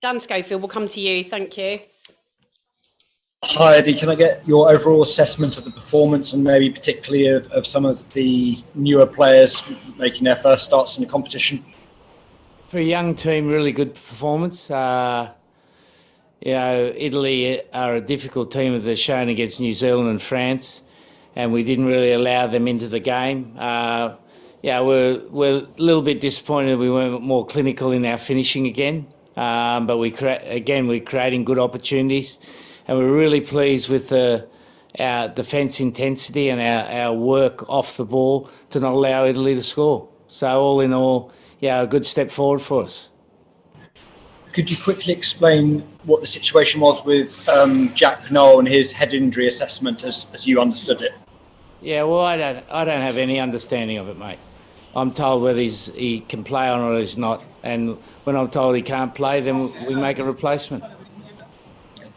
Dan Schofield, we'll come to you. Thank you. Hi, Eddie. Can I get your overall assessment of the performance and maybe particularly of some of the newer players making their first starts in the competition? For a young team, really good performance. Italy are a difficult team as they're shown against New Zealand and France, and we didn't really allow them into the game. We're a little bit disappointed we weren't more clinical in our finishing again, but we're creating good opportunities, and we're really pleased with our defence intensity and our work off the ball to not allow Italy to score. So all in all, a good step forward for us. Could you quickly explain what the situation was with Jack Noel and his head injury assessment as you understood it? Yeah, well, I don't have any understanding of it, mate. I'm told whether he can play on or he's not, and when I'm told he can't play, then we make a replacement.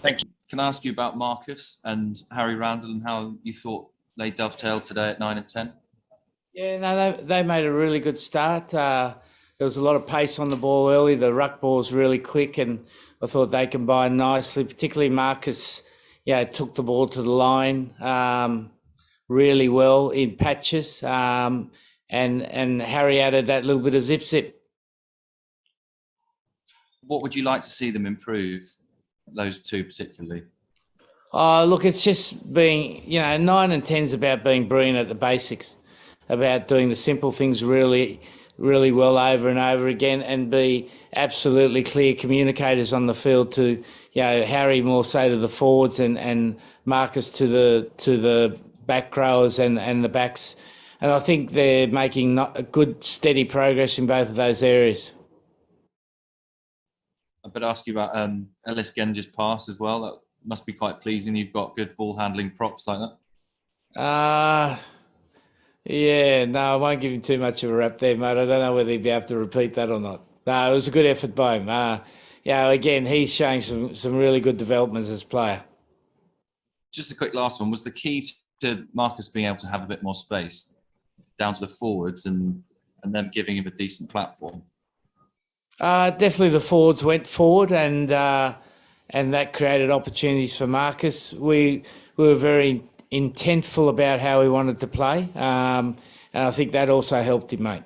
Thank you. Can I ask you about Marcus and Harry Randall and how you thought they dovetailed today at 9 and 10? Yeah, no, they made a really good start. There was a lot of pace on the ball early. The ruck ball was really quick, and I thought they combined nicely. Particularly Marcus, took the ball to the line really well in patches, and Harry added that little bit of zip. What would you like to see them improve, those two particularly? Look, it's just being, 9 and 10 is about being brilliant at the basics, about doing the simple things really well over and over again, and be absolutely clear communicators on the field to, Harry more so to the forwards and Marcus to the back rowers and the backs. And I think they're making a good, steady progress in both of those areas. I better ask you about Ellis Genge's pass as well. That must be quite pleasing. You've got good ball handling props like that. Yeah, no, I won't give him too much of a rap there, mate. I don't know whether he'd be able to repeat that or not. No, it was a good effort by him. Again, he's showing some really good developments as a player. Just a quick last one. Was the key to Marcus being able to have a bit more space down to the forwards and them giving him a decent platform? Definitely the forwards went forward and that created opportunities for Marcus. We were very intentful about how he wanted to play, and I think that also helped him, mate.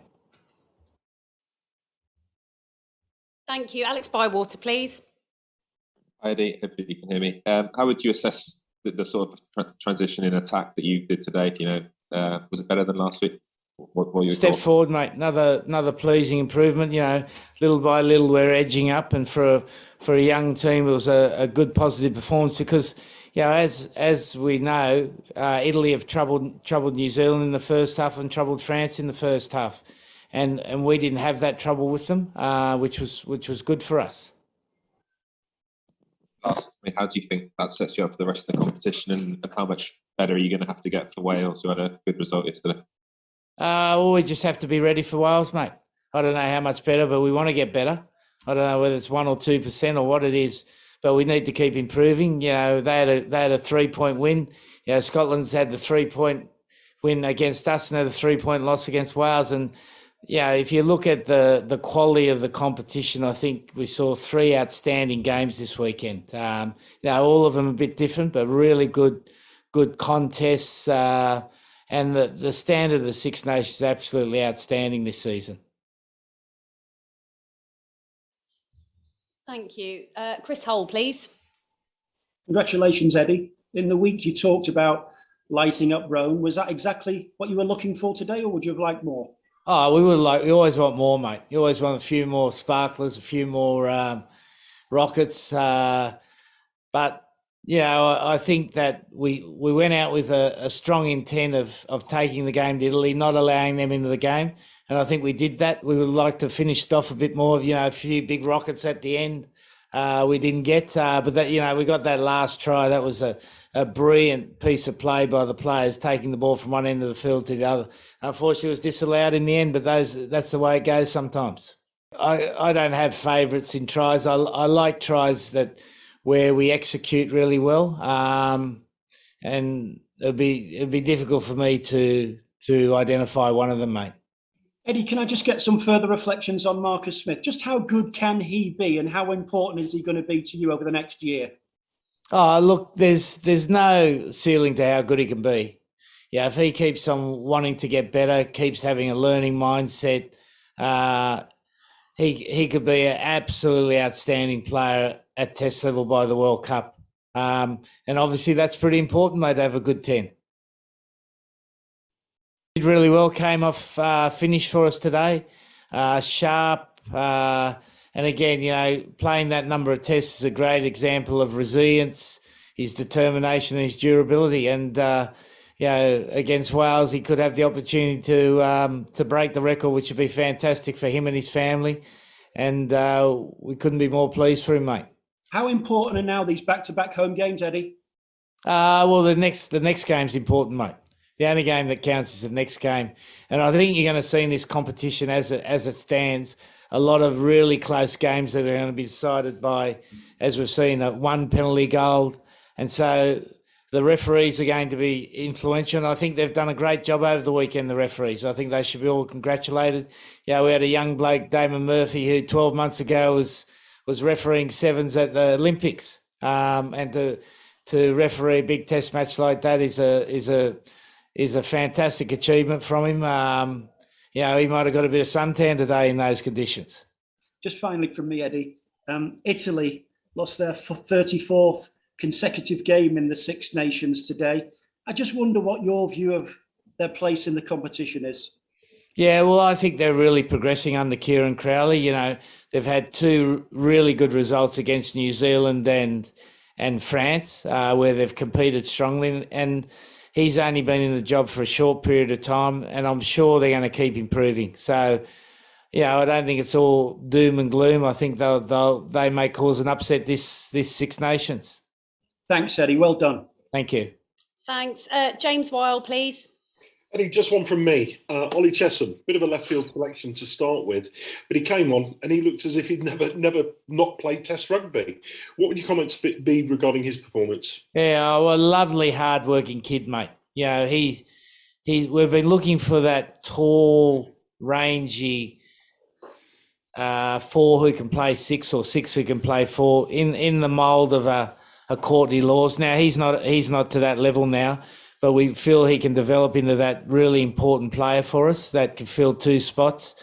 Thank you. Alex Bywater, please. Hi, Eddie. Hopefully you can hear me. How would you assess the sort of transition in attack that you did today? Was it better than last week? What were your Step thoughts? forward, mate. Another pleasing improvement. Little by little we're edging up, and for a young team, it was a good positive performance because. As we know, Italy have troubled New Zealand in the first half and troubled France in the first half, and we didn't have that trouble with them, which was good for us. Lastly, how do you think that sets you up for the rest of the competition, and how much better are you going to have to get for Wales, who had a good result yesterday? We just have to be ready for Wales, mate. I don't know how much better, but we want to get better. I don't know whether it's 1 or 2% or what it is. But we need to keep improving. They had a 3-point win. Scotland's had the 3-point win against us and had a 3-point loss against Wales. And if you look at the quality of the competition, I think we saw 3 outstanding games this weekend. All of them a bit different, but really good contests. And the standard of the Six Nations is absolutely outstanding this season. Thank you. Chris Hull, please. Congratulations, Eddie. In the week you talked about lighting up Rome. Was that exactly what you were looking for today, or would you have liked more? Oh, we always want more, mate. You always want a few more sparklers, a few more rockets. But I think that we went out with a strong intent of taking the game to Italy, not allowing them into the game. And I think we did that. We would like to finish it off a bit more, a few big rockets at the end. We didn't get, but that, we got that last try. That was a brilliant piece of play by the players, taking the ball from one end of the field to the other. Unfortunately, it was disallowed in the end, but that's the way it goes sometimes. I don't have favourites in tries. I like tries where we execute really well, and it'd be difficult for me to identify one of them, mate. Eddie, can I just get some further reflections on Marcus Smith? Just how good can he be, and how important is he going to be to you over the next year? Oh, look, there's no ceiling to how good he can be. Yeah, if he keeps on wanting to get better, keeps having a learning mindset, he could be an absolutely outstanding player at Test level by the World Cup. And obviously that's pretty important, mate, to have a good 10. Did really well, came off finish for us today, sharp. And again, you know, playing that number of tests is a great example of resilience, his determination, and his durability. And, you know, against Wales, he could have the opportunity to break the record, which would be fantastic for him and his family. And we couldn't be more pleased for him, mate. How important are now these back-to-back home games, Eddie? Well, the next game's important, mate. The only game that counts is the next game. And I think you're going to see in this competition as it stands, a lot of really close games that are going to be decided by, as we've seen, one penalty goal. And so the referees are going to be influential. And I think they've done a great job over the weekend, the referees. I think they should be all congratulated. Yeah, we had a young bloke, Damon Murphy, who 12 months ago was refereeing sevens at the Olympics. And to referee a big test match like that is a fantastic achievement from him. You know, he might have got a bit of suntan today in those conditions. Just finally from me, Eddie, Italy lost their 34th consecutive game in the Six Nations today. I just wonder what your view of their place in the competition is. Yeah, well, I think they're really progressing under Kieran Crowley. You know, they've had two really good results against New Zealand and France, where they've competed strongly. And he's only been in the job for a short period of time, and I'm sure they're going to keep improving. So, you know, I don't think it's all doom and gloom. I think they may cause an upset this Six Nations. Thanks, Eddie. Well done. Thank you. Thanks. James Weil, please. Eddie, just one from me. Ollie Chesham, bit of a left field selection to start with, but he came on and he looked as if he'd never not played Test rugby. What would your comments be regarding his performance? Yeah, well, a lovely, hard-working kid, mate. You know, we've been looking for that tall, rangy four who can play six or six who can play four in the mould of a Courtney Laws. Now he's not to that level now, but we feel he can develop into that really important player for us that can fill two spots.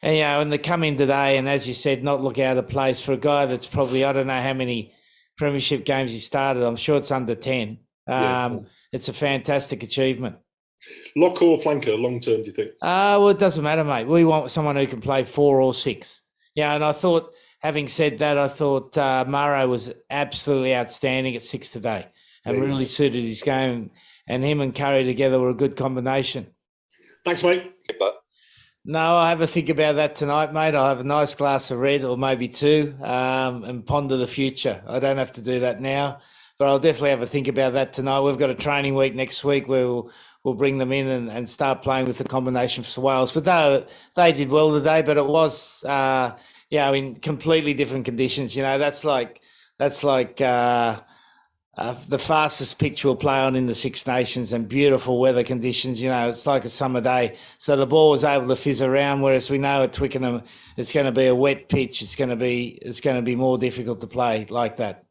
And, you know, and they come in today and, as you said, not look out of place for a guy that's probably, I don't know how many premiership games he started. I'm sure it's under 10. It's a fantastic achievement. Lock or flanker, long term, do you think? Well, it doesn't matter, mate. We want someone who can play four or six. Yeah, and I thought, having said that, I thought Murray was absolutely outstanding at six today and really suited his game. And him and Curry together were a good combination. Thanks, mate. No, I'll have a think about that tonight, mate. I'll have a nice glass of red or maybe two and ponder the future. I don't have to do that now, but I'll definitely have a think about that tonight. We've got a training week next week where we'll bring them in and start playing with the combination for Wales. But they did well today, but it was, in completely different conditions. You know, that's like the fastest pitch we'll play on in the Six Nations and beautiful weather conditions. You know, it's like a summer day. So the ball was able to fizz around, whereas we know at Twickenham it's going to be a wet pitch. It's going to be more difficult to play like that.